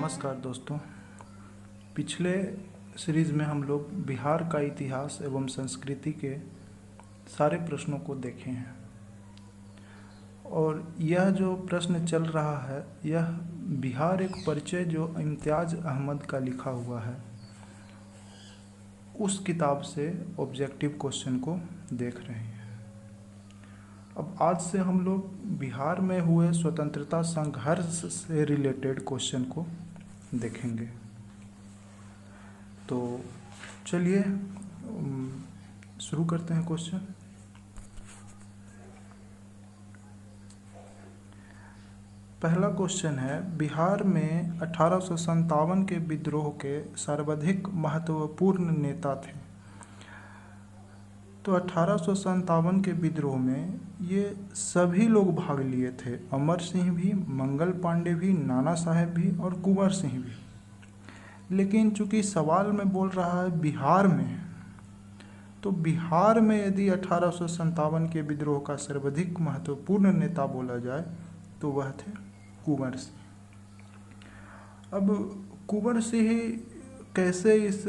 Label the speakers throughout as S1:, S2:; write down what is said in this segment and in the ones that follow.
S1: नमस्कार दोस्तों। पिछले सीरीज़ में हम लोग बिहार का इतिहास एवं संस्कृति के सारे प्रश्नों को देखे हैं और यह जो प्रश्न चल रहा है यह बिहार एक परिचय जो इम्तियाज़ अहमद का लिखा हुआ है उस किताब से ऑब्जेक्टिव क्वेश्चन को देख रहे हैं। अब आज से हम लोग बिहार में हुए स्वतंत्रता संघर्ष से रिलेटेड क्वेश्चन को देखेंगे। तो चलिए शुरू करते हैं क्वेश्चन। पहला क्वेश्चन है, बिहार में 1857 के विद्रोह के सर्वाधिक महत्वपूर्ण नेता थे। तो 1857 के विद्रोह में ये सभी लोग भाग लिए थे, अमर सिंह भी, मंगल पांडे भी, नाना साहेब भी और कुंवर सिंह भी। लेकिन चूंकि सवाल में बोल रहा है बिहार में, तो बिहार में यदि 1857 के विद्रोह का सर्वाधिक महत्वपूर्ण नेता बोला जाए तो वह थे कुंवर सिंह। अब कुंवर सिंह कैसे इस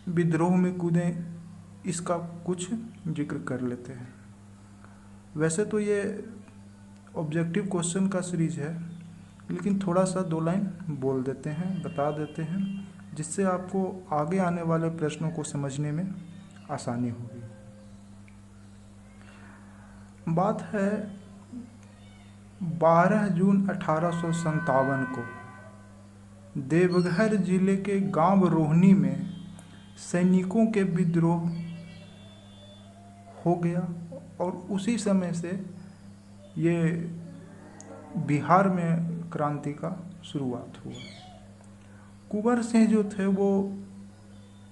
S1: विद्रोह में कूदे, इसका कुछ जिक्र कर लेते हैं। वैसे तो ये ऑब्जेक्टिव क्वेश्चन का सीरीज है, लेकिन थोड़ा सा दो लाइन बोल देते हैं, बता देते हैं, जिससे आपको आगे आने वाले प्रश्नों को समझने में आसानी होगी। बात है 12 जून 1857 को देवघर जिले के गांव रोहनी में सैनिकों के विद्रोह हो गया और उसी समय से ये बिहार में क्रांति का शुरुआत हुआ। कुंवर सिंह जो थे वो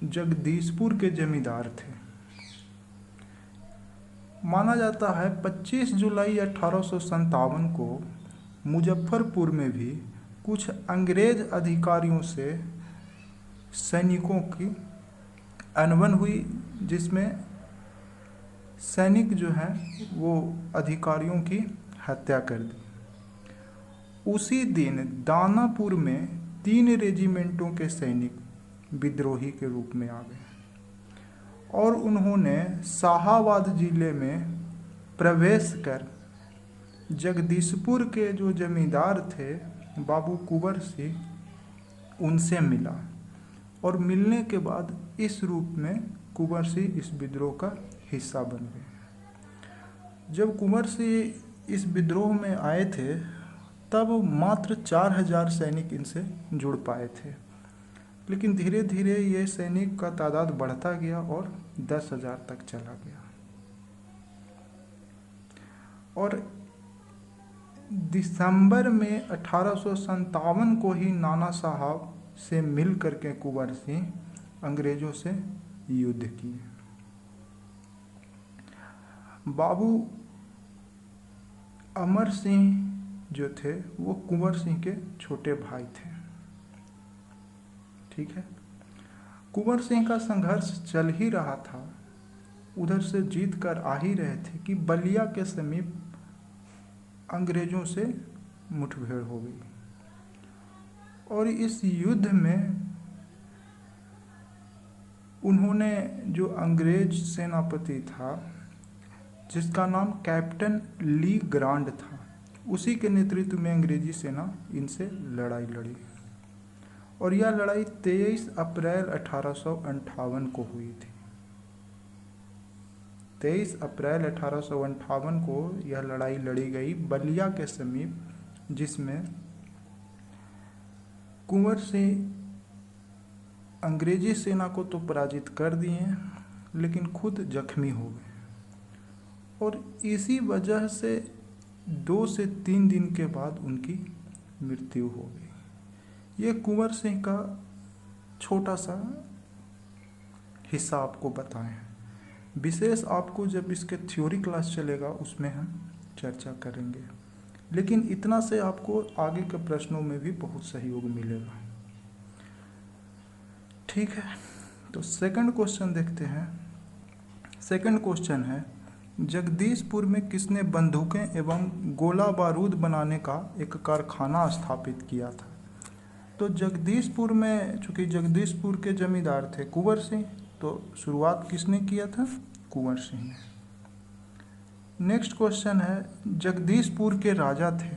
S1: जगदीशपुर के जमींदार थे। माना जाता है 25 जुलाई 1857 को मुजफ्फरपुर में भी कुछ अंग्रेज अधिकारियों से सैनिकों की अनबन हुई, जिसमें सैनिक जो हैं वो अधिकारियों की हत्या कर दी। उसी दिन दानापुर में 3 रेजिमेंटों के सैनिक विद्रोही के रूप में आ गए और उन्होंने शाहाबाद जिले में प्रवेश कर जगदीशपुर के जो जमींदार थे बाबू कुंवर सिंह, उनसे मिला और मिलने के बाद इस रूप में कुंवर सिंह इस विद्रोह का हिस्सा बन गए। जब कुंवर सिंह इस विद्रोह में आए थे तब मात्र 4000 सैनिक इनसे जुड़ पाए थे, लेकिन धीरे धीरे ये सैनिक का तादाद बढ़ता गया और 10,000 तक चला गया। और दिसंबर में 1857 को ही नाना साहब से मिल करके कुंवर सिंह अंग्रेजों से युद्ध किए। बाबू अमर सिंह जो थे वो कुंवर सिंह के छोटे भाई थे। ठीक है, कुंवर सिंह का संघर्ष चल ही रहा था, उधर से जीत कर आ ही रहे थे कि बलिया के समीप अंग्रेजों से मुठभेड़ हो गई और इस युद्ध में उन्होंने जो अंग्रेज सेनापति था जिसका नाम कैप्टन ली ग्रांड था, उसी के नेतृत्व में अंग्रेजी सेना इनसे लड़ाई लड़ी और यह लड़ाई 23 अप्रैल 1858 को हुई थी। 23 अप्रैल 1858 को यह लड़ाई लड़ी गई बलिया के समीप, जिसमें कुंवर सिंह अंग्रेजी सेना को तो पराजित कर दिए लेकिन खुद जख्मी हो गए और इसी वजह से 2 से 3 दिन के बाद उनकी मृत्यु हो गई। ये कुंवर सिंह का छोटा सा हिस्सा आपको बताएं। विशेष आपको जब इसके थ्योरी क्लास चलेगा उसमें हम चर्चा करेंगे, लेकिन इतना से आपको आगे के प्रश्नों में भी बहुत सहयोग मिलेगा। ठीक है, तो सेकंड क्वेश्चन देखते हैं। सेकंड क्वेश्चन है, जगदीशपुर में किसने बंदूकें एवं गोला बारूद बनाने का एक कारखाना स्थापित किया था? तो जगदीशपुर में, चूँकि जगदीशपुर के जमींदार थे कुंवर सिंह, तो शुरुआत किसने किया था? कुंवर सिंह ने। नेक्स्ट क्वेश्चन है, जगदीशपुर के राजा थे।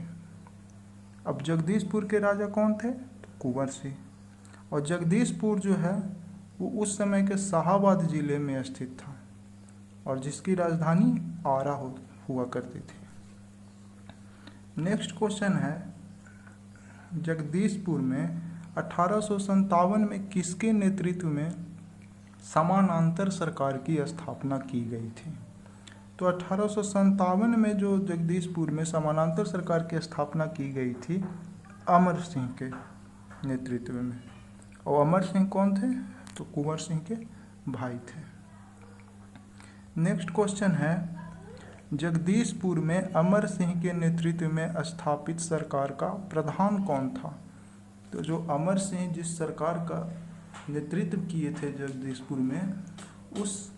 S1: अब जगदीशपुर के राजा कौन थे? तो कुंवर सिंह। और जगदीशपुर जो है वो उस समय के शाहाबाद जिले में स्थित था और जिसकी राजधानी आरा हुआ करती थी। नेक्स्ट क्वेश्चन है, जगदीशपुर में 1857 में किसके नेतृत्व में समानांतर सरकार की स्थापना की गई थी? तो 1857 में जो जगदीशपुर में समानांतर सरकार की स्थापना की गई थी अमर सिंह के नेतृत्व में। और अमर सिंह कौन थे? तो कुंवर सिंह के भाई थे। नेक्स्ट क्वेश्चन है, जगदीशपुर में अमर सिंह के नेतृत्व में स्थापित सरकार का प्रधान कौन था? तो जो अमर सिंह जिस सरकार का नेतृत्व किए थे जगदीशपुर में, उस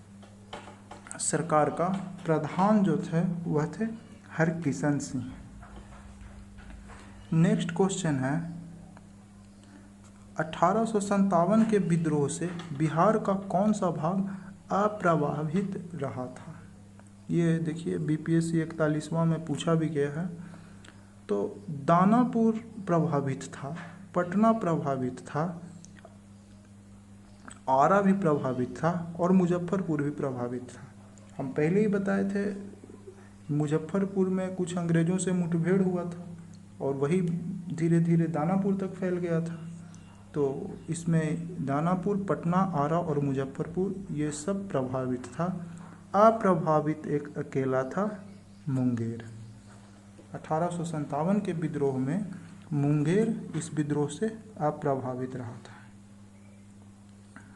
S1: सरकार का प्रधान जो थे वह थे हरकिशन सिंह। नेक्स्ट क्वेश्चन है, 1857 के विद्रोह से बिहार का कौन सा भाग अप्रभावित रहा था? ये देखिए बीपीएससी 41वां में पूछा भी गया है। तो दानापुर प्रभावित था, पटना प्रभावित था, आरा भी प्रभावित था और मुजफ्फरपुर भी प्रभावित था। हम पहले ही बताए थे मुजफ्फरपुर में कुछ अंग्रेज़ों से मुठभेड़ हुआ था और वही धीरे धीरे दानापुर तक फैल गया था। तो इसमें दानापुर, पटना, आरा और मुजफ्फरपुर ये सब प्रभावित था। अप्रभावित एक अकेला था मुंगेर। 1857 के विद्रोह में मुंगेर इस विद्रोह से अप्रभावित रहा था।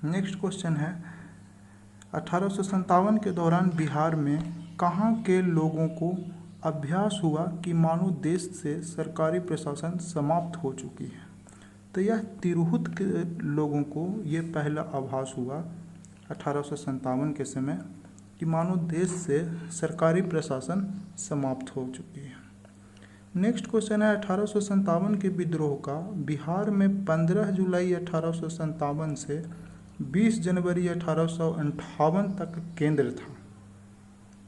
S1: नेक्स्ट क्वेश्चन है, 1857 के दौरान बिहार में कहाँ के लोगों को अभ्यास हुआ कि मानो देश से सरकारी प्रशासन समाप्त हो चुकी है? तो यह तिरहुत के लोगों को ये पहला आभास हुआ 1857 के समय कि मानो देश से सरकारी प्रशासन समाप्त हो चुकी है। नेक्स्ट क्वेश्चन है, 1857 के विद्रोह का बिहार में 15 जुलाई 1857 से 20 जनवरी 1858 तक केंद्र था।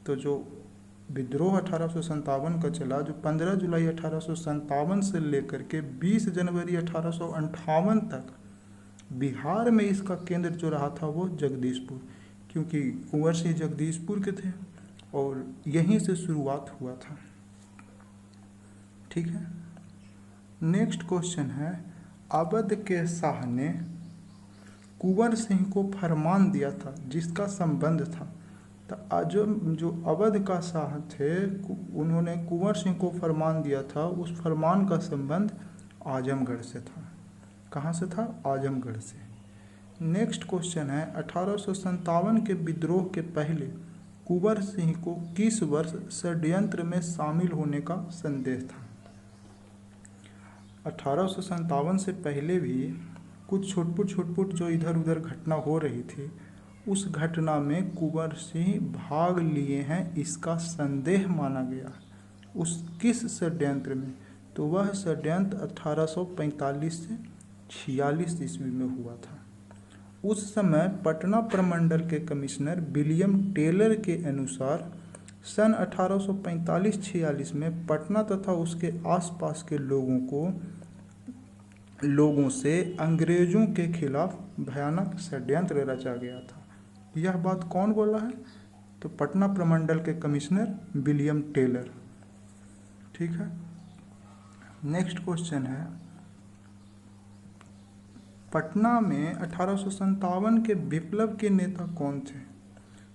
S1: तो जो विद्रोह 1857 का चला, जो 15 जुलाई 1857 से लेकर के 20 जनवरी 1858 तक बिहार में इसका केंद्र जो रहा था वो जगदीशपुर, क्योंकि कुंवर सिंह जगदीशपुर के थे और यहीं से शुरुआत हुआ था। ठीक है। नेक्स्ट क्वेश्चन है, अवध के शाह ने कुंवर सिंह को फरमान दिया था जिसका संबंध था। तो जो अवध का शाह थे उन्होंने कुंवर सिंह को फरमान दिया था, उस फरमान का संबंध आजमगढ़ से था। कहाँ से था? आजमगढ़ से। नेक्स्ट क्वेश्चन है, 1857 के विद्रोह के पहले कुंवर सिंह को किस वर्ष षड्यंत्र में शामिल होने का संदेह था? 1857 से पहले भी कुछ छुटपुट जो इधर उधर घटना हो रही थी, उस घटना में कुंवर सिंह भाग लिए हैं इसका संदेह माना गया। उस किस षड्यंत्र में? तो वह षड्यंत्र 1845 से 46 ईस्वी में हुआ था। उस समय पटना प्रमंडल के कमिश्नर विलियम टेलर के अनुसार सन 1845-46 में पटना तथा उसके आसपास के लोगों से अंग्रेजों के खिलाफ भयानक षड्यंत्र रचा गया था। यह बात कौन बोला है? तो पटना प्रमंडल के कमिश्नर विलियम टेलर। ठीक है। नेक्स्ट क्वेश्चन है, पटना में 1857 के विप्लव के नेता कौन थे?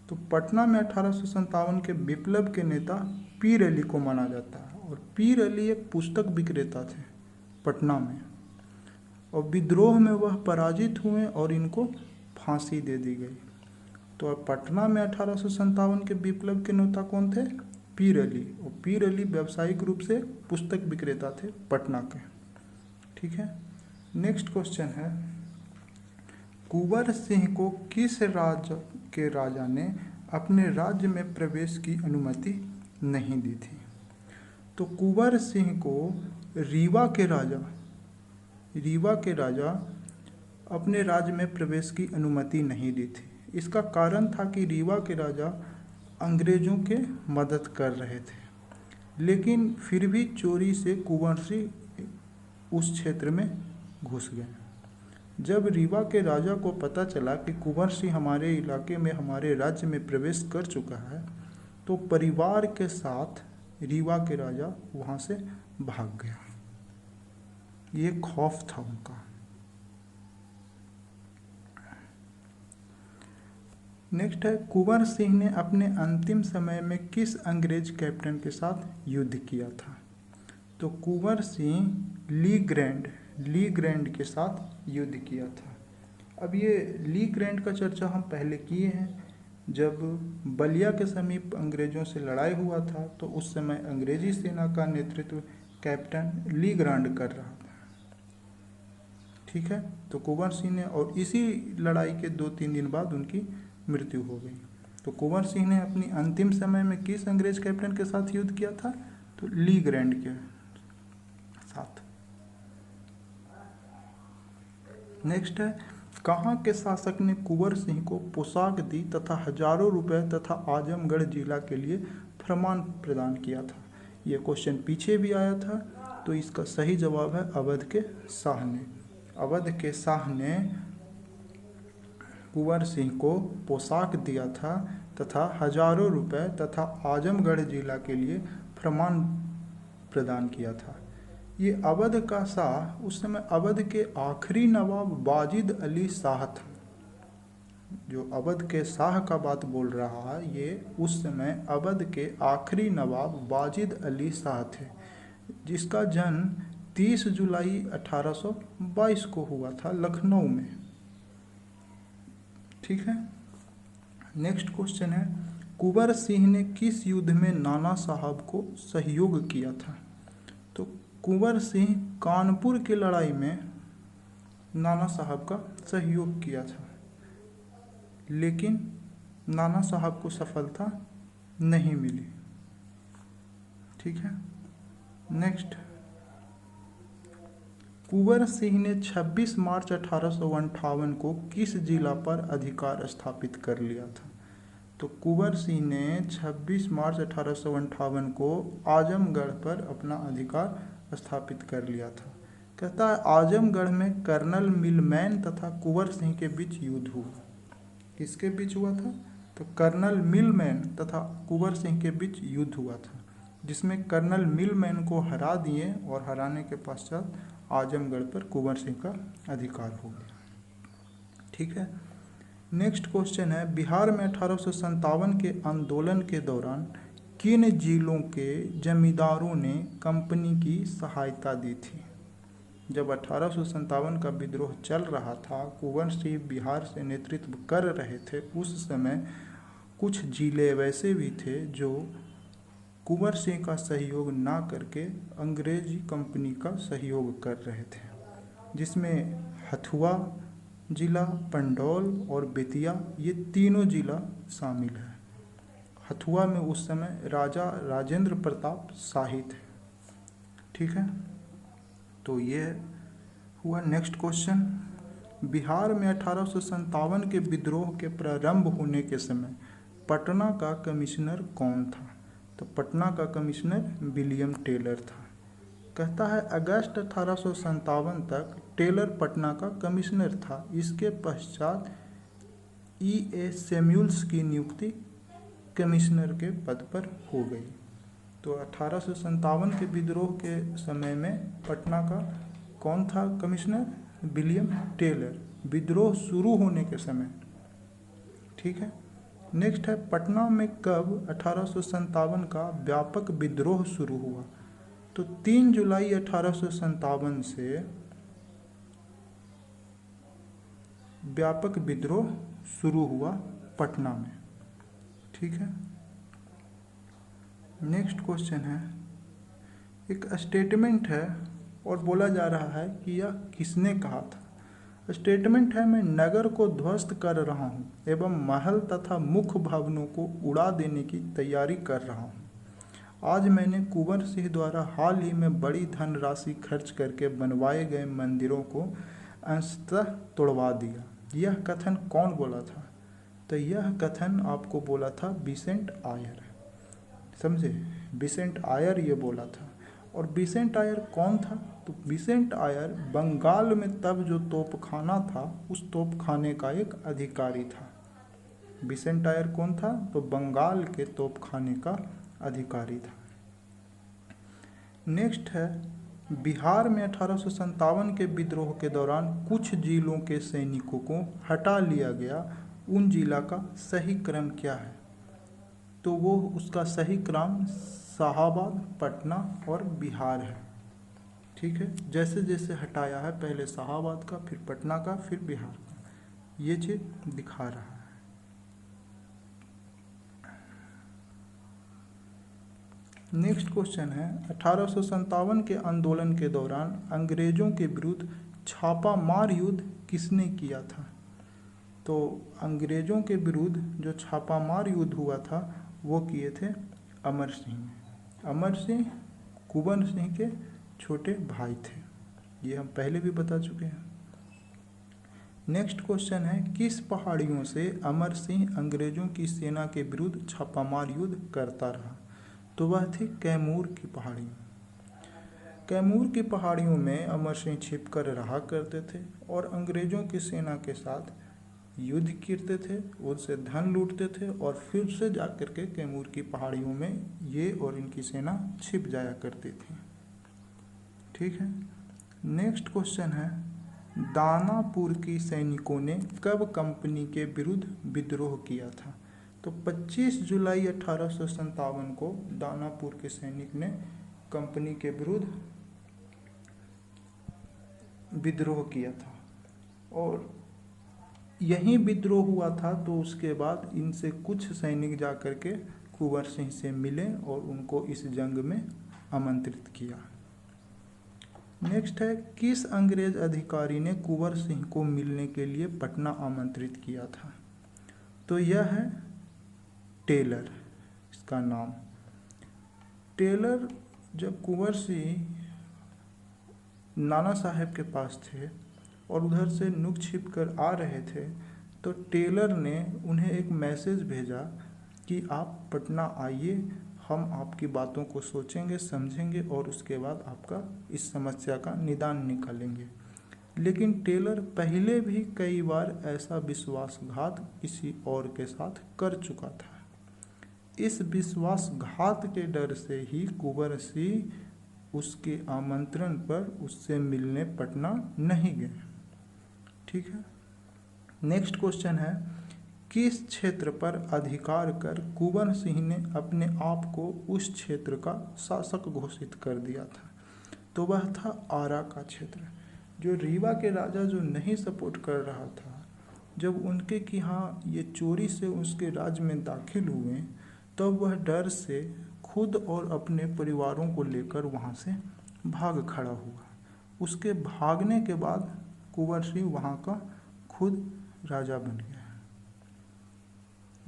S1: तो पटना में 1857 के विप्लव के नेता पीर अली को माना जाता है और पीर अली एक पुस्तक विक्रेता थे पटना में, और विद्रोह में वह पराजित हुए और इनको फांसी दे दी गई। तो पटना में 1857 के विप्लव के नेता कौन थे? पीर अली। और पीर अली व्यावसायिक रूप से पुस्तक विक्रेता थे पटना के। ठीक है। नेक्स्ट क्वेश्चन है, कुंवर सिंह को किस राज्य के राजा ने अपने राज्य में प्रवेश की अनुमति नहीं दी थी? तो कुंवर सिंह को रीवा के राजा रीवा के राजा अपने राज्य में प्रवेश की अनुमति नहीं दी थी। इसका कारण था कि रीवा के राजा अंग्रेजों के मदद कर रहे थे, लेकिन फिर भी चोरी से कुंवर सिंह उस क्षेत्र में घुस गए। जब रीवा के राजा को पता चला कि कुंवर सिंह हमारे इलाके में, हमारे राज्य में प्रवेश कर चुका है, तो परिवार के साथ रीवा के राजा वहाँ से भाग गया। ये खौफ था उनका। नेक्स्ट है, कुंवर सिंह ने अपने अंतिम समय में किस अंग्रेज कैप्टन के साथ युद्ध किया था? तो कुंवर सिंह ली ग्रैंड के साथ युद्ध किया था। अब ये ली ग्रैंड का चर्चा हम पहले किए हैं। जब बलिया के समीप अंग्रेजों से लड़ाई हुआ था, तो उस समय अंग्रेजी सेना का नेतृत्व कैप्टन ली ग्रैंड कर रहा था। ठीक है, तो कुंवर सिंह ने, और इसी लड़ाई के 2-3 दिन बाद उनकी मृत्यु हो गई। तो कुंवर सिंह ने अपनी अंतिम समय में किस अंग्रेज कैप्टन के साथ युद्ध किया था? तो ली ग्रैंड के साथ। नेक्स्ट है, कहाँ के शासक ने कुंवर सिंह को पोशाक दी तथा हजारों रुपए तथा आजमगढ़ जिला के लिए फरमान प्रदान किया था? ये क्वेश्चन पीछे भी आया था, तो इसका सही जवाब है अवध के शाह ने। अवध के शाह ने कुंवर सिंह को पोशाक दिया था तथा हजारों रुपए तथा आजमगढ़ जिला के लिए फरमान प्रदान किया था। ये अवध का शाह उस समय अवध के आखिरी नवाब वाजिद अली शाह था। जो अवध के शाह का बात बोल रहा है, ये उस समय अवध के आखिरी नवाब वाजिद अली शाह थे, जिसका जन्म 30 जुलाई 1822 को हुआ था लखनऊ में। ठीक है, नेक्स्ट क्वेश्चन है, कुंवर सिंह ने किस युद्ध में नाना साहब को सहयोग किया था? तो कुंवर सिंह कानपुर की लड़ाई में नाना साहब का सहयोग किया था, लेकिन नाना साहब को सफलता नहीं मिली। ठीक है, नेक्स्ट, कुंवर सिंह ने 26 मार्च 1858 को किस जिला पर अधिकार स्थापित कर लिया था? तो कुंवर सिंह ने 26 मार्च 1858 को आजमगढ़ पर अपना अधिकार स्थापित कर लिया था। कहता है आजमगढ़ में कर्नल मिलमैन तथा कुंवर सिंह के बीच युद्ध हुआ। किसके बीच हुआ था? तो कर्नल मिलमैन तथा कुंवर सिंह के बीच युद्ध हुआ था, जिसमें कर्नल मिलमैन को हरा दिए और हराने के पश्चात आजमगढ़ पर कुंवर सिंह का अधिकार हो गया। ठीक है, नेक्स्ट क्वेश्चन है, बिहार में 1857 के आंदोलन के दौरान किन जिलों के जमींदारों ने कंपनी की सहायता दी थी? जब 1857 का विद्रोह चल रहा था, कुंवर सिंह बिहार से नेतृत्व कर रहे थे, उस समय कुछ जिले वैसे भी थे जो कुंवर सिंह का सहयोग ना करके अंग्रेजी कंपनी का सहयोग कर रहे थे, जिसमें हथुआ जिला, पंडौल और बेतिया, ये तीनों जिला शामिल है। हथुआ में उस समय राजा राजेंद्र प्रताप शाही थे। ठीक है, तो ये हुआ। नेक्स्ट क्वेश्चन, बिहार में 1857 के विद्रोह के प्रारंभ होने के समय पटना का कमिश्नर कौन था? तो पटना का कमिश्नर विलियम टेलर था। कहता है अगस्त 1857 तक टेलर पटना का कमिश्नर था। इसके पश्चात E.A. सैमुअल्स की नियुक्ति कमिश्नर के पद पर हो गई। तो 1857 के विद्रोह के समय में पटना का कौन था कमिश्नर? विलियम टेलर, विद्रोह शुरू होने के समय। ठीक है, नेक्स्ट है, पटना में कब 1857 का व्यापक विद्रोह शुरू हुआ? तो 3 जुलाई 1857 से व्यापक विद्रोह शुरू हुआ पटना में। ठीक है, नेक्स्ट क्वेश्चन है, एक स्टेटमेंट है और बोला जा रहा है कि यह किसने कहा था? स्टेटमेंट है, मैं नगर को ध्वस्त कर रहा हूँ एवं महल तथा मुख्य भवनों को उड़ा देने की तैयारी कर रहा हूँ आज मैंने कुंवर सिंह द्वारा हाल ही में बड़ी धनराशि खर्च करके बनवाए गए मंदिरों को अंशतः तोड़वा दिया। यह कथन कौन बोला था? तो यह कथन आपको बोला था बिसेंट आयर। समझे? बिसेंट आयर ये बोला था। और बिसेंट आयर कौन था? तो बिसेंट आयर बंगाल में तब जो तोपखाना था उस तोपखाने का एक अधिकारी था। बिसेंट आयर कौन था? तो बंगाल के तोपखाने का अधिकारी था। नेक्स्ट है, बिहार में 1857 के विद्रोह के दौरान कुछ जिलों के सैनिकों को हटा लिया गया। उन जिला का सही क्रम क्या है? तो वो उसका सही क्रम शाहाबाद, पटना और बिहार है। ठीक है, जैसे जैसे हटाया है, पहले शाहाबाद का, फिर पटना का, फिर बिहार का, ये चीज दिखा रहा है। नेक्स्ट क्वेश्चन है, 1857 के आंदोलन के दौरान अंग्रेजों के विरुद्ध छापा मार युद्ध किसने किया था? तो अंग्रेजों के विरुद्ध जो छापामार युद्ध हुआ था वो किए थे अमर सिंह। अमर सिंह कुंवर सिंह के छोटे भाई थे, ये हम पहले भी बता चुके हैं। नेक्स्ट क्वेश्चन है, किस पहाड़ियों से अमर सिंह अंग्रेजों की सेना के विरुद्ध छापामार युद्ध करता रहा? तो वह थी कैमूर की पहाड़ियों। कैमूर की पहाड़ियों में अमर सिंह छिप कर रहा करते थे और अंग्रेजों की सेना के साथ युद्ध करते थे, उनसे धन लूटते थे और फिर से जाकर के कैमूर की पहाड़ियों में ये और इनकी सेना छिप जाया करती थी। ठीक है। नेक्स्ट क्वेश्चन है, दानापुर की सैनिकों ने कब कंपनी के विरुद्ध विद्रोह किया था? तो 25 जुलाई 1857 को दानापुर के सैनिक ने कंपनी के विरुद्ध विद्रोह किया था और यही विद्रोह हुआ था। तो उसके बाद इनसे कुछ सैनिक जाकर के कुंवर सिंह से मिले और उनको इस जंग में आमंत्रित किया। नेक्स्ट है, किस अंग्रेज अधिकारी ने कुंवर सिंह को मिलने के लिए पटना आमंत्रित किया था? तो यह है टेलर, इसका नाम। टेलर जब कुंवर सिंह नाना साहब के पास थे और उधर से नुक छिप कर आ रहे थे तो टेलर ने उन्हें एक मैसेज भेजा कि आप पटना आइए, हम आपकी बातों को सोचेंगे, समझेंगे और उसके बाद आपका इस समस्या का निदान निकालेंगे। लेकिन टेलर पहले भी कई बार ऐसा विश्वासघात किसी और के साथ कर चुका था। इस विश्वासघात के डर से ही कुंवर सिंह उसके आमंत्रण पर उससे मिलने पटना नहीं गए। ठीक है। नेक्स्ट क्वेश्चन है, किस क्षेत्र पर अधिकार कर कुंवर सिंह ने अपने आप को उस क्षेत्र का शासक घोषित कर दिया था? तो वह था आरा का क्षेत्र। जो रीवा के राजा जो नहीं सपोर्ट कर रहा था, जब उनके कि हाँ ये चोरी से उसके राज्य में दाखिल हुए, तब वह डर से खुद और अपने परिवारों को लेकर वहाँ से भाग खड़ा हुआ। उसके भागने के बाद कुंवर सिंह वहाँ का खुद राजा बन गया।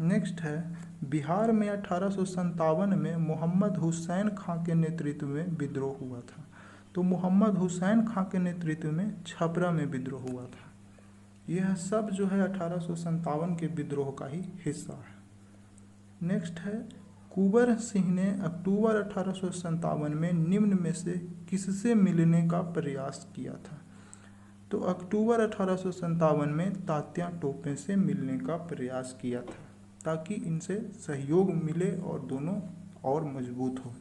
S1: नेक्स्ट है, बिहार में 1857 में मोहम्मद हुसैन खां के नेतृत्व में विद्रोह हुआ था। तो मोहम्मद हुसैन खां के नेतृत्व में छपरा में विद्रोह हुआ था। यह सब जो है 1857 के विद्रोह का ही हिस्सा है। नेक्स्ट है, कुंवर सिंह ने अक्टूबर 1857 में निम्न में से किससे मिलने का प्रयास किया था? तो अक्टूबर 1857 में तात्या टोपे से मिलने का प्रयास किया था ताकि इनसे सहयोग मिले और दोनों और मजबूत हो।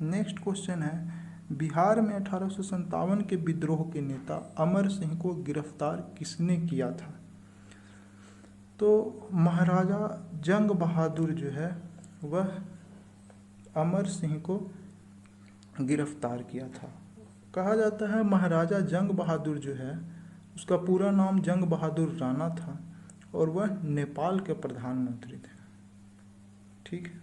S1: नेक्स्ट क्वेश्चन है, बिहार में 1857 के विद्रोह के नेता अमर सिंह को गिरफ्तार किसने किया था? तो महाराजा जंग बहादुर जो है वह अमर सिंह को गिरफ्तार किया था। कहा जाता है महाराजा जंग बहादुर जो है उसका पूरा नाम जंग बहादुर राणा था और वह नेपाल के प्रधानमंत्री थे। ठीक है।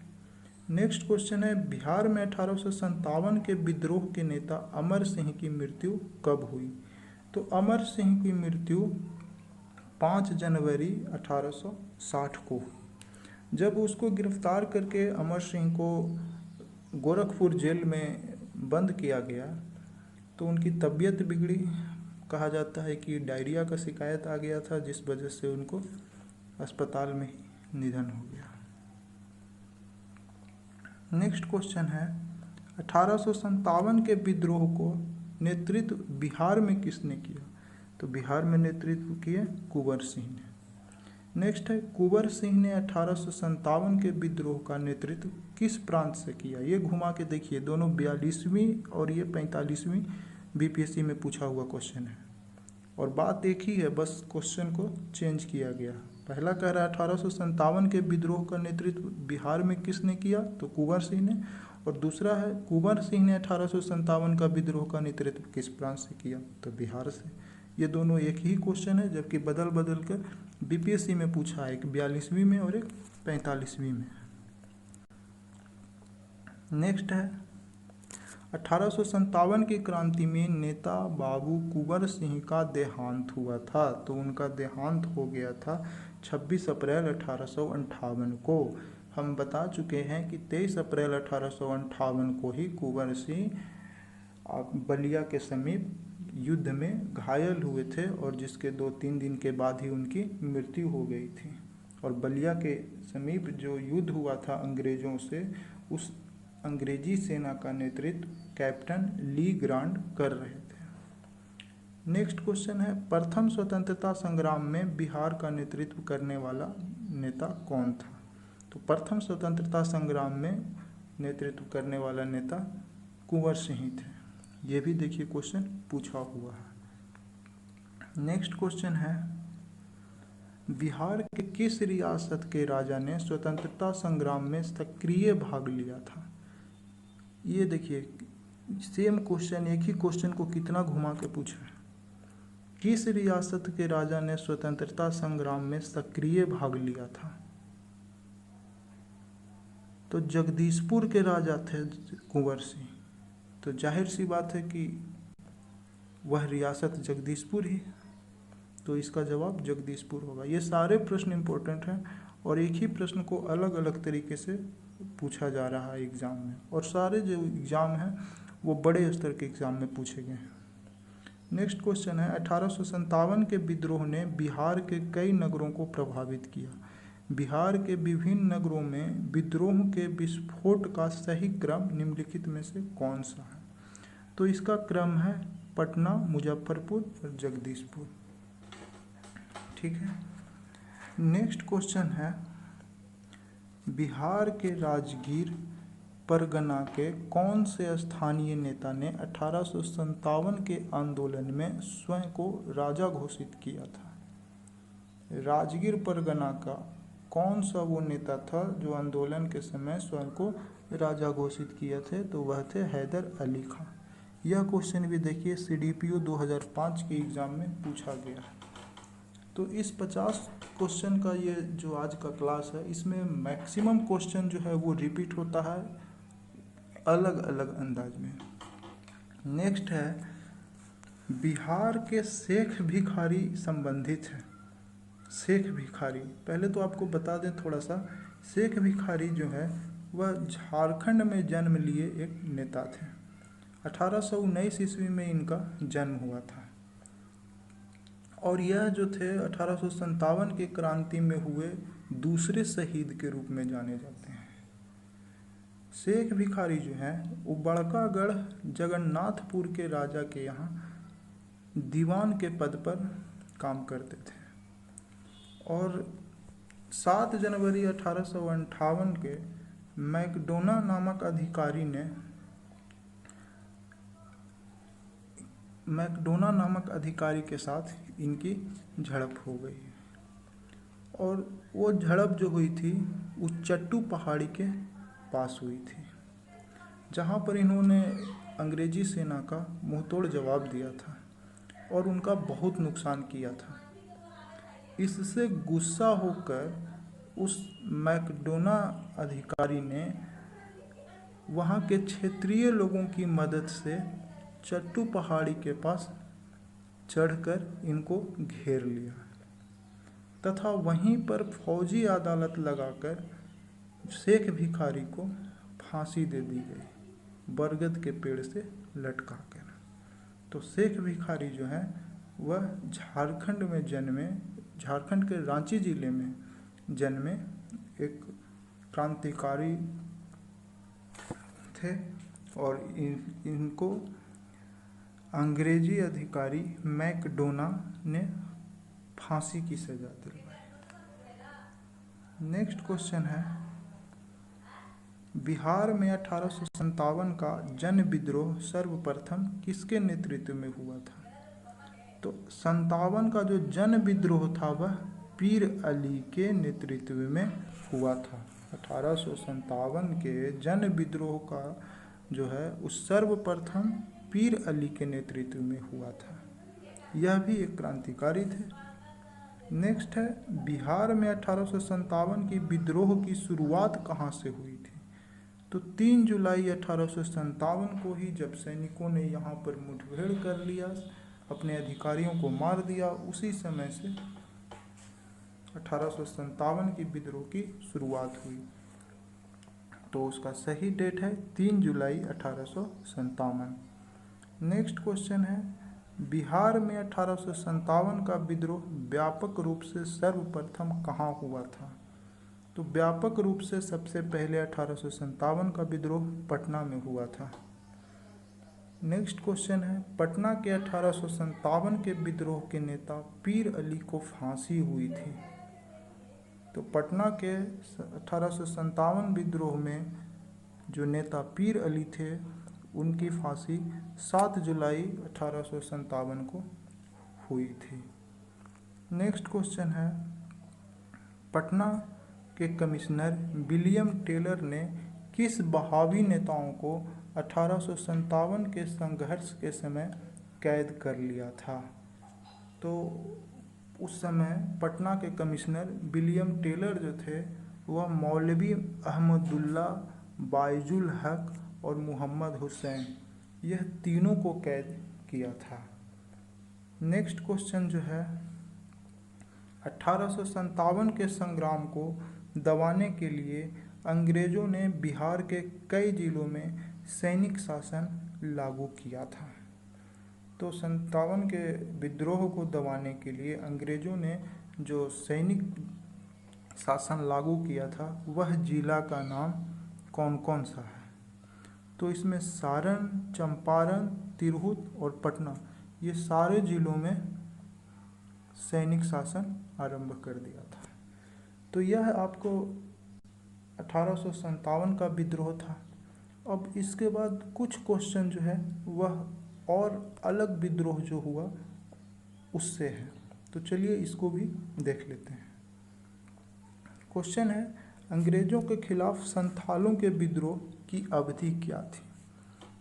S1: नेक्स्ट क्वेश्चन है, बिहार में 1857 के विद्रोह के नेता अमर सिंह की मृत्यु कब हुई? तो अमर सिंह की मृत्यु 5 जनवरी 1860 को हुई। जब उसको गिरफ्तार करके अमर सिंह को गोरखपुर जेल में बंद किया गया तो उनकी तबीयत बिगड़ी। कहा जाता है कि डायरिया का शिकायत आ गया था, जिस वजह से उनको अस्पताल में ही निधन हो गया। नेक्स्ट क्वेश्चन है 1857 के विद्रोह को नेतृत्व बिहार में किसने किया? तो बिहार में नेतृत्व किए कुंवर सिंह ने। नेक्स्ट है कुंवर सिंह ने 1857 के विद्रोह का नेतृत्व किस प्रांत से किया? ये घुमा के देखिए, दोनों 42वीं और ये 45वीं बीपीएससी में पूछा हुआ क्वेश्चन है और बात एक ही है, बस क्वेश्चन को चेंज किया गया। पहला कह रहा है 1857 के विद्रोह का नेतृत्व बिहार में किसने किया? तो कुंवर सिंह ने। और दूसरा है कुंवर सिंह ने 1857 का विद्रोह का नेतृत्व किस प्रांत से किया? तो बिहार से। ये दोनों एक ही क्वेश्चन है, जबकि बदल बदल कर बीपीएससी में पूछा है, एक 42वीं में और एक 45वीं में। नेक्स्ट है 1857 की क्रांति में नेता बाबू कुंवर सिंह का देहांत हुआ था। तो उनका देहांत हो गया था 26 अप्रैल 1858 को। हम बता चुके हैं कि 23 अप्रैल 1858 को ही कुंवर सिंह बलिया के समीप युद्ध में घायल हुए थे और जिसके 2-3 दिन के बाद ही उनकी मृत्यु हो गई थी। और बलिया के समीप जो युद्ध हुआ था अंग्रेजों से, उस अंग्रेजी सेना का नेतृत्व कैप्टन ली ग्रांड कर रहे थे। नेक्स्ट क्वेश्चन है प्रथम स्वतंत्रता संग्राम में बिहार का नेतृत्व करने वाला नेता कौन था? तो प्रथम स्वतंत्रता संग्राम में नेतृत्व करने वाला नेता कुंवर सिंह थे। ये भी देखिए क्वेश्चन पूछा हुआ है। नेक्स्ट क्वेश्चन है बिहार के किस रियासत के राजा ने स्वतंत्रता संग्राम में सक्रिय भाग लिया था? ये देखिए सेम क्वेश्चन, एक ही क्वेश्चन को कितना घुमा के पूछा है। किस रियासत के राजा ने स्वतंत्रता संग्राम में सक्रिय भाग लिया था? तो जगदीशपुर के राजा थे कुंवर सिंह। तो जाहिर सी बात है कि वह रियासत जगदीशपुर ही, तो इसका जवाब जगदीशपुर होगा। ये सारे प्रश्न इंपॉर्टेंट हैं और एक ही प्रश्न को अलग अलग तरीके से पूछा जा रहा है एग्ज़ाम में, और सारे जो एग्ज़ाम हैं वो बड़े स्तर के एग्ज़ाम में पूछे गए हैं। नेक्स्ट क्वेश्चन है 1857 के विद्रोह ने बिहार के कई नगरों को प्रभावित किया। बिहार के विभिन्न नगरों में विद्रोह के विस्फोट का सही क्रम निम्नलिखित में से कौन सा है? तो इसका क्रम है पटना, मुजफ्फरपुर और जगदीशपुर। ठीक है। नेक्स्ट क्वेश्चन है बिहार के राजगीर परगना के कौन से स्थानीय नेता ने 1857 के आंदोलन में स्वयं को राजा घोषित किया था? राजगीर परगना का कौन सा वो नेता था जो आंदोलन के समय स्वयं को राजा घोषित किए थे? तो वह थे हैदर अली खां। यह क्वेश्चन भी देखिए CDPO 2005 के एग्ज़ाम में पूछा गया है। तो इस 50 क्वेश्चन का ये जो आज का क्लास है, इसमें मैक्सिमम क्वेश्चन जो है वो रिपीट होता है अलग अलग अंदाज में। नेक्स्ट है बिहार के शेख भिखारी संबंधित है। शेख भिखारी, पहले तो आपको बता दें थोड़ा सा, शेख भिखारी जो है वह झारखंड में जन्म लिए एक नेता थे। 1819 ईस्वी में इनका जन्म हुआ था और यह जो थे 1857 के क्रांति में हुए दूसरे शहीद के रूप में जाने जाते हैं। शेख भिखारी जो हैं वो बड़कागढ़ जगन्नाथपुर के राजा के यहाँ दीवान के पद पर काम करते थे और 7 जनवरी 1858 के मैकडोना नामक अधिकारी के साथ इनकी झड़प हो गई और वो झड़प जो हुई थी वो चट्टू पहाड़ी के पास हुई थी, जहाँ पर इन्होंने अंग्रेजी सेना का मुंहतोड़ जवाब दिया था और उनका बहुत नुकसान किया था। इससे गुस्सा होकर उस मैकडोना अधिकारी ने वहाँ के क्षेत्रीय लोगों की मदद से चट्टू पहाड़ी के पास चढ़कर इनको घेर लिया तथा वहीं पर फौजी अदालत लगाकर शेख भिखारी को फांसी दे दी गई बरगद के पेड़ से लटका कर। तो शेख भिखारी जो है वह झारखंड में जन्मे, झारखंड के रांची जिले में जन्मे एक क्रांतिकारी थे और इनको अंग्रेजी अधिकारी मैकडोना ने फांसी की सजा दिलवाई। नेक्स्ट क्वेश्चन है, बिहार में 1857 का जन विद्रोह सर्वप्रथम किसके नेतृत्व में हुआ था? तो 57 का जो जन विद्रोह था वह पीर अली के नेतृत्व में हुआ था। 1857 के जन विद्रोह का जो है उस सर्वप्रथम पीर अली के नेतृत्व में हुआ था। यह भी एक क्रांतिकारी थे। नेक्स्ट है, बिहार में 1857 की विद्रोह की शुरुआत कहाँ से हुई थी? तो 3 जुलाई 1857 को ही जब सैनिकों ने यहाँ पर मुठभेड़ कर लिया, अपने अधिकारियों को मार दिया, उसी समय से 1857 की विद्रोह की शुरुआत हुई। तो उसका सही डेट है 3 जुलाई 1857। नेक्स्ट क्वेश्चन है, बिहार में 1857 का विद्रोह व्यापक रूप से सर्वप्रथम कहाँ हुआ था? तो व्यापक रूप से सबसे पहले 1857 का विद्रोह पटना में हुआ था। नेक्स्ट क्वेश्चन है, पटना के 1857 के विद्रोह के नेता पीर अली को फांसी हुई थी। तो पटना के 1857 विद्रोह में जो नेता पीर अली थे उनकी फांसी 7 जुलाई 1857 को हुई थी। नेक्स्ट क्वेश्चन है, पटना के कमिश्नर विलियम टेलर ने किस बहावी नेताओं को 1857 के संघर्ष के समय कैद कर लिया था? तो उस समय पटना के कमिश्नर विलियम टेलर जो थे वह मौलवी अहमदुल्ला, बायजुल हक और मोहम्मद हुसैन, यह तीनों को कैद किया था। नेक्स्ट क्वेश्चन जो है, 1857 के संग्राम को दबाने के लिए अंग्रेजों ने बिहार के कई जिलों में सैनिक शासन लागू किया था। तो 57 के विद्रोह को दबाने के लिए अंग्रेजों ने जो सैनिक शासन लागू किया था वह जिला का नाम कौन कौन सा है? तो इसमें सारण, चंपारण, तिरहुत और पटना, ये सारे जिलों में सैनिक शासन आरंभ कर दिया था। तो यह आपको 1857 का विद्रोह था। अब इसके बाद कुछ क्वेश्चन जो है वह और अलग विद्रोह जो हुआ उससे है, तो चलिए इसको भी देख लेते हैं। क्वेश्चन है, अंग्रेजों के खिलाफ संथालों के विद्रोह की अवधि क्या थी?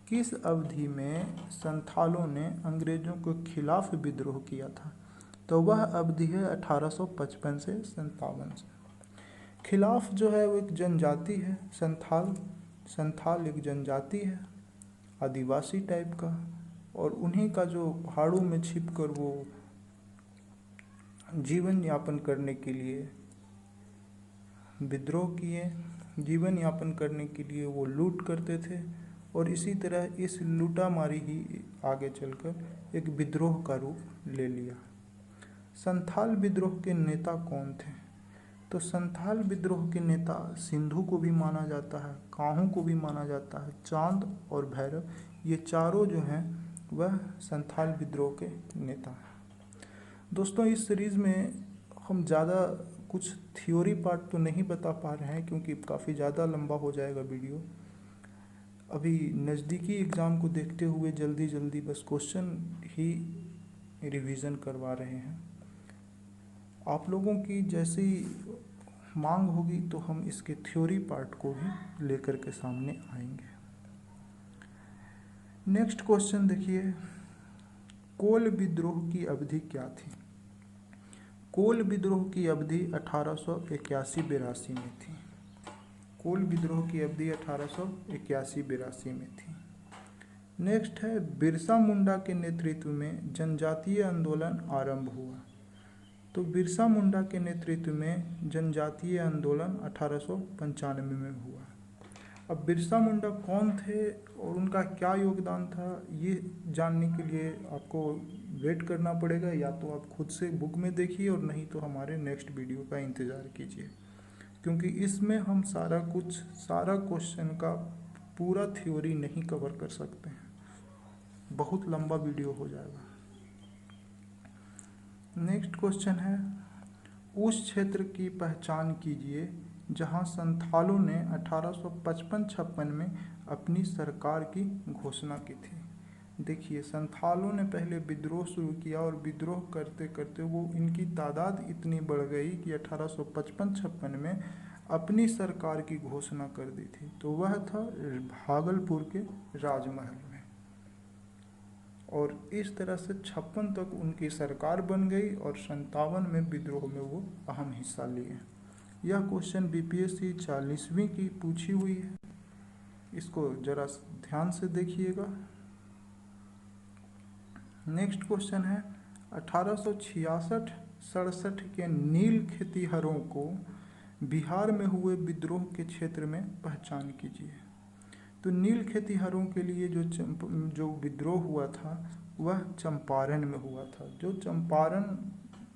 S1: किस अवधि में संथालों ने अंग्रेजों के खिलाफ विद्रोह किया था? तो वह अवधि है 1855 से 57 से। खिलाफ जो है वो एक जनजाति है, संथाल एक जनजाति है, आदिवासी टाइप का, और उन्हीं का जो पहाड़ों में छिपकर वो जीवन यापन करने के लिए विद्रोह किए, जीवन यापन करने के लिए वो लूट करते थे, और इसी तरह इस लूटामारी ही आगे चलकर एक विद्रोह का रूप ले लिया। संथाल विद्रोह के नेता कौन थे? तो संथाल विद्रोह के नेता सिंधु को भी माना जाता है, काहू को भी माना जाता है, चांद और भैरव, ये चारों जो हैं वह संथाल विद्रोह के नेता हैं। दोस्तों, इस सीरीज़ में हम ज़्यादा कुछ थ्योरी पार्ट तो नहीं बता पा रहे हैं क्योंकि काफ़ी ज़्यादा लंबा हो जाएगा वीडियो। अभी नज़दीकी एग्ज़ाम को देखते हुए जल्दी जल्दी बस क्वेश्चन ही रिवीजन करवा रहे हैं। आप लोगों की जैसी मांग होगी तो हम इसके थ्योरी पार्ट को भी लेकर के सामने आएंगे। नेक्स्ट क्वेश्चन देखिए, कोल विद्रोह की अवधि क्या थी? कोल विद्रोह की अवधि 1881-82 में थी। कोल विद्रोह की अवधि 1881-82 में थी। नेक्स्ट है, बिरसा मुंडा के नेतृत्व में जनजातीय आंदोलन आरंभ हुआ। तो बिरसा मुंडा के नेतृत्व में जनजातीय आंदोलन 1895 में हुआ। अब बिरसा मुंडा कौन थे और उनका क्या योगदान था, ये जानने के लिए आपको वेट करना पड़ेगा। या तो आप खुद से बुक में देखिए और नहीं तो हमारे नेक्स्ट वीडियो का इंतज़ार कीजिए, क्योंकि इसमें हम सारा क्वेश्चन का पूरा थ्योरी नहीं कवर कर सकते हैं, बहुत लंबा वीडियो हो जाएगा। नेक्स्ट क्वेश्चन है, उस क्षेत्र की पहचान कीजिए जहां संथालों ने 1855-56 में अपनी सरकार की घोषणा की थी। देखिए, संथालों ने पहले विद्रोह शुरू किया और विद्रोह करते करते वो इनकी तादाद इतनी बढ़ गई कि 1855-56 में अपनी सरकार की घोषणा कर दी थी। तो वह था भागलपुर के राजमहल में, और इस तरह से 56 तक उनकी सरकार बन गई और 57 में विद्रोह में वो अहम हिस्सा लिए। यह क्वेश्चन बीपीएससी 40वीं की पूछी हुई है, इसको जरा ध्यान से देखिएगा। नेक्स्ट क्वेश्चन है, 1866-67 के नील खेतिहरों को बिहार में हुए विद्रोह के क्षेत्र में पहचान कीजिए। तो नील खेतिहरों के लिए जो विद्रोह हुआ था वह चंपारण में हुआ था, जो चंपारण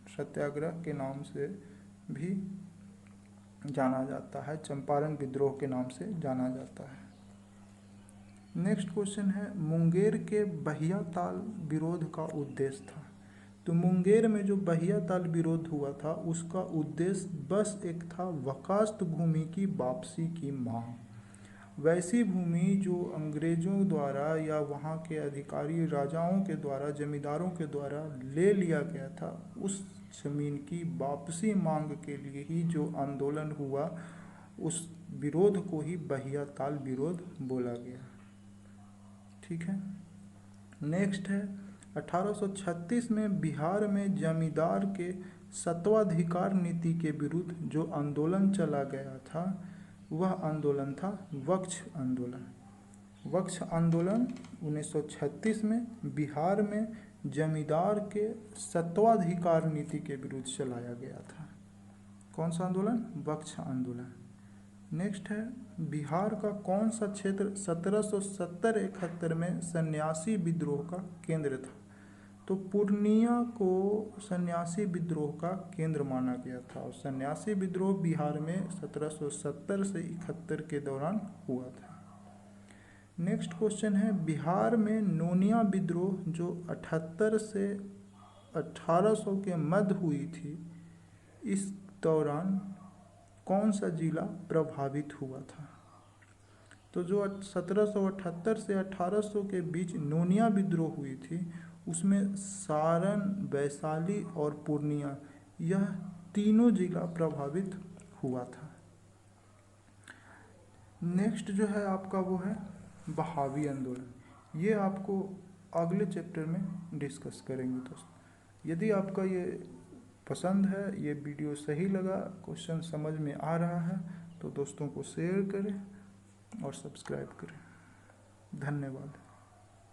S1: सत्याग्रह के नाम से भी जाना जाता है, चंपारण विद्रोह के नाम से जाना जाता है। नेक्स्ट क्वेश्चन है, मुंगेर के बहिया ताल विरोध का उद्देश्य था। तो मुंगेर में जो बहिया ताल विरोध हुआ था उसका उद्देश्य बस एक था, वकास्त भूमि की वापसी की मांग। वैसी भूमि जो अंग्रेजों द्वारा या वहाँ के अधिकारी राजाओं के द्वारा, जमींदारों के द्वारा ले लिया गया था, उस जमीन की वापसी मांग के लिए ही जो आंदोलन हुआ, उस विरोध को ही बहिया ताल विरोध बोला गया। ठीक है। नेक्स्ट है, 1836 में बिहार में जमींदार के सत्वाधिकार नीति के विरुद्ध जो आंदोलन चला गया था वह आंदोलन था वक्ष आंदोलन। वक्ष आंदोलन 1936 में बिहार में जमींदार के सत्वाधिकार नीति के विरुद्ध चलाया गया था। कौन सा आंदोलन? वक्ष आंदोलन। नेक्स्ट है, बिहार का कौन सा क्षेत्र 1770-71 में सन्यासी विद्रोह का केंद्र था? तो पूर्णिया को सन्यासी विद्रोह का केंद्र माना गया था, और सन्यासी विद्रोह बिहार में 1770 से 71 के दौरान हुआ था। नेक्स्ट क्वेश्चन है, बिहार में नोनिया विद्रोह जो 78 से 1800 के मध्य हुई थी, इस दौरान कौन सा जिला प्रभावित हुआ था? तो जो 1778 से 1800 के बीच नोनिया विद्रोह हुई थी उसमें सारण, वैशाली और पूर्णिया, यह तीनों जिला प्रभावित हुआ था। नेक्स्ट जो है आपका वो है बहावी आंदोलन। ये आपको अगले चैप्टर में डिस्कस करेंगे दोस्तों। यदि आपका ये पसंद है, ये वीडियो सही लगा, क्वेश्चन समझ में आ रहा है, तो दोस्तों को शेयर करें और सब्सक्राइब करें। धन्यवाद।